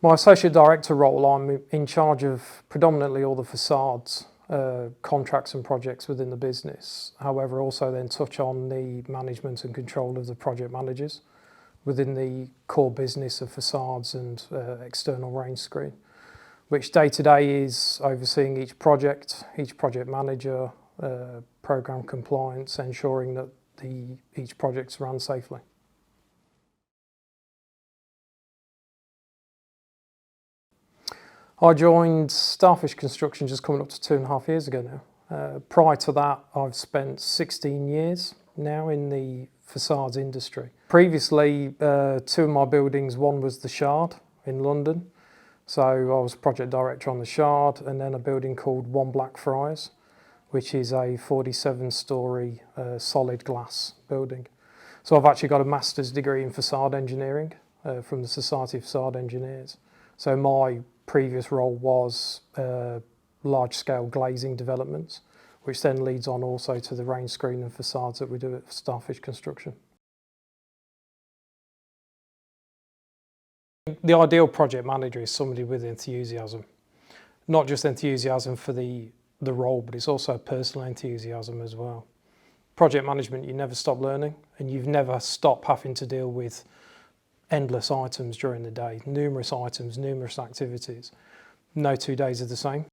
My associate director role, I'm in charge of predominantly all the facades, contracts and projects within the business. However, also then touch on the management and control of the project managers within the core business of facades and external range screen, which day to day is overseeing each project manager, program compliance, ensuring that each project's run safely. I joined Starfish Construction just coming up to 2.5 years ago now. Prior to that, I've spent 16 years now in the facades industry. Previously, two of my buildings, one was the Shard in London. So I was project director on the Shard, and then a building called One Blackfriars, which is a 47-storey solid glass building. So I've actually got a master's degree in facade engineering from the Society of Facade Engineers. So my previous role was large-scale glazing developments, which then leads on also to the range screen and facades that we do at Starfish Construction. The ideal project manager is somebody with enthusiasm, not just enthusiasm for the role, but it's also personal enthusiasm as well. Project management, you never stop learning, and you've never stopped having to deal with endless items during the day, numerous items, numerous activities. No 2 days are the same.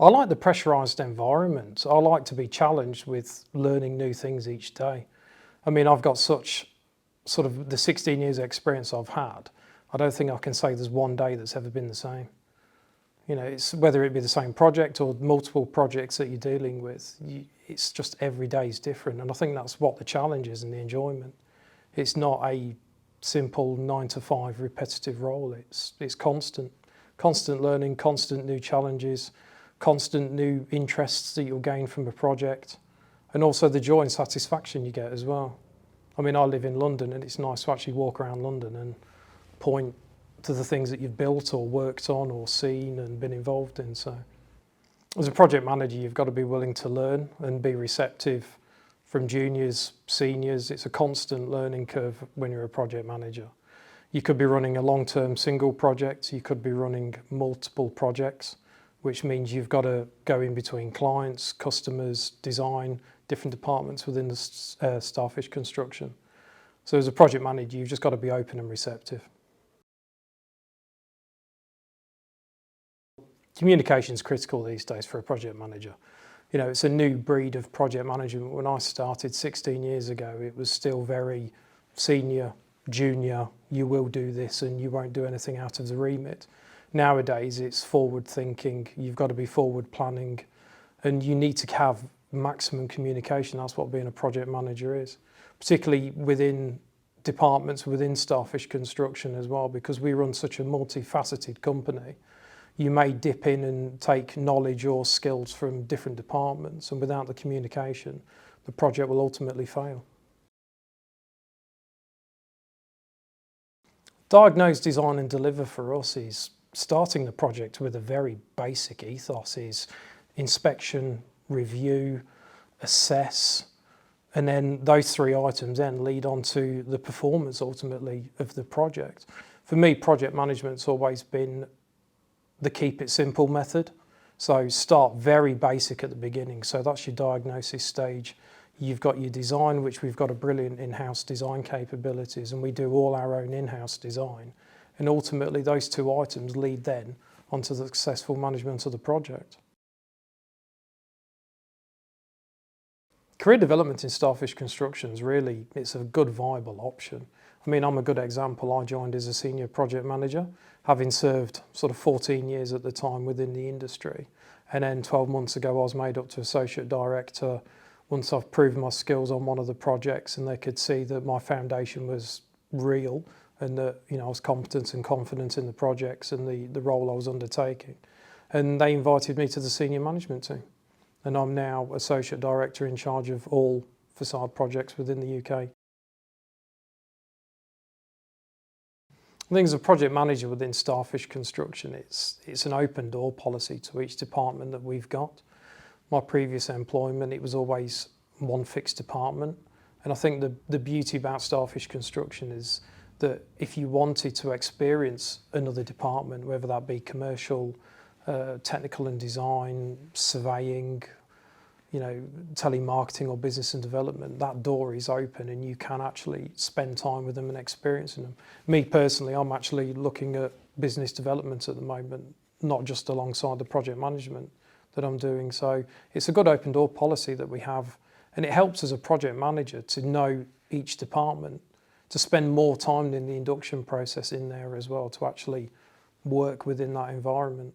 I like the pressurised environment. I like to be challenged with learning new things each day. I mean, I've got such sort of the 16 years experience I've had, I don't think I can say there's one day that's ever been the same. You know, it's whether it be the same project or multiple projects that you're dealing with, it's just every day is different. And I think that's what the challenge is and the enjoyment. It's not a simple 9 to 5 repetitive role. It's constant learning, constant new challenges, constant new interests that you'll gain from a project, and also the joy and satisfaction you get as well. I mean, I live in London, and it's nice to actually walk around London and point to the things that you've built or worked on or seen and been involved in. So as a project manager, you've got to be willing to learn and be receptive from juniors, seniors. It's a constant learning curve when you're a project manager. You could be running a long-term single project. You could be running multiple projects, which means you've got to go in between clients, customers, design, different departments within the Starfish Construction. So as a project manager, you've just got to be open and receptive. Communication is critical these days for a project manager. You know, it's a new breed of project management. When I started 16 years ago, it was still very senior, junior, you will do this and you won't do anything out of the remit. Nowadays, it's forward thinking, you've got to be forward planning, and you need to have maximum communication. That's what being a project manager is, particularly within departments within Starfish Construction as well, because we run such a multifaceted company. You may dip in and take knowledge or skills from different departments, and without the communication, the project will ultimately fail. Diagnose, design and deliver for us is starting the project with a very basic ethos, is inspection, review, assess, and then those 3 items then lead on to the performance ultimately of the project. For me, project management's always been the keep it simple method. So start very basic at the beginning. So that's your diagnosis stage. You've got your design, which we've got a brilliant in-house design capabilities, and we do all our own in-house design. And ultimately those 2 items lead then onto the successful management of the project. Career development in Starfish Construction is really, it's a good viable option. I mean, I'm a good example. I joined as a senior project manager, having served sort of 14 years at the time within the industry. And then 12 months ago, I was made up to associate director once I've proven my skills on one of the projects, and they could see that my foundation was real and that, you know, I was competent and confident in the projects and the role I was undertaking. And they invited me to the senior management team. And I'm now Associate Director in charge of all facade projects within the UK. I think as a project manager within Starfish Construction, it's an open door policy to each department that we've got. My previous employment, it was always one fixed department. And I think the beauty about Starfish Construction is that if you wanted to experience another department, whether that be commercial, technical and design, surveying, telemarketing or business and development, that door is open and you can actually spend time with them and experiencing them. Me personally, I'm actually looking at business development at the moment, not just alongside the project management that I'm doing. So it's a good open door policy that we have, and it helps as a project manager to know each department, to spend more time in the induction process in there as well, to actually work within that environment.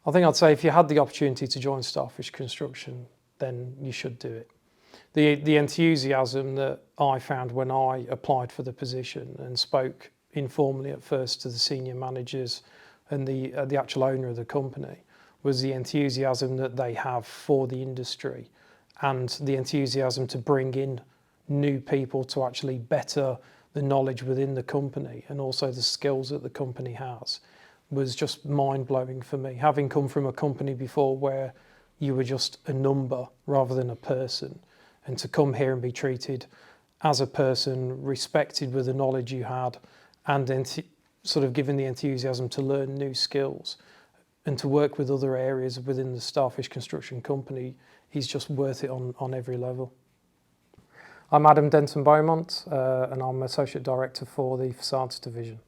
I think I'd say if you had the opportunity to join Starfish Construction, then you should do it. The enthusiasm that I found when I applied for the position and spoke informally at first to the senior managers and the actual owner of the company was the enthusiasm that they have for the industry and the enthusiasm to bring in new people to actually better the knowledge within the company and also the skills that the company has was just mind-blowing for me. Having come from a company before where you were just a number rather than a person, and to come here and be treated as a person, respected with the knowledge you had, and then sort of given the enthusiasm to learn new skills and to work with other areas within the Starfish Construction company is just worth it on every level. I'm Adam Denton-Beaumont and I'm Associate Director for the Façades division.